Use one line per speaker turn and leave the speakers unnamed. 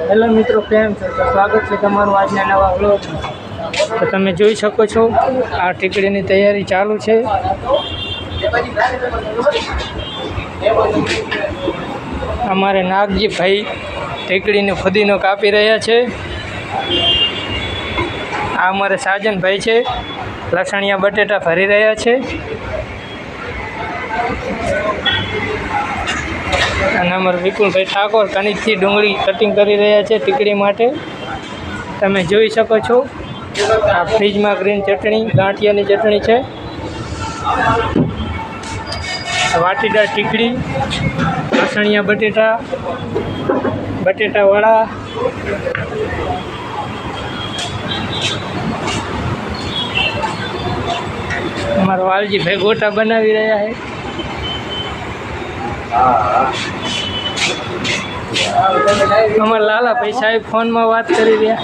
Hello મિત્રો, કેમ છો? તો સ્વાગત છે તમારું આજના નવા વ્લોગમાં। તો તમે જોઈ શકો છો આ ટીકડીની તૈયારી ચાલુ છે। અમારે નાગજી ભાઈ ટીકડીને ફુદીનો કાપી રહ્યા છે। આ અમારે સાજનભાઈ છે, લસણિયા બટેટા ભરી રહ્યા છે। અને અમારા વિપુલભાઈ ઠાકોર કનિકથી ડુંગળી કટિંગ કરી રહ્યા છે ટીકડી માટે। તમે જોઈ શકો છો આ ફ્રીજમાં ગ્રીન ચટણી, ગાંઠિયાની ચટણી છે, વાટીદાર ટીકડી, લસણિયા બટેટા, બટેટા વડા, અમારા વાલજીભાઈ ગોટા બનાવી રહ્યા છે। અમારા લાલાભાઈ સાહેબ ફોનમાં વાત કરી રહ્યા।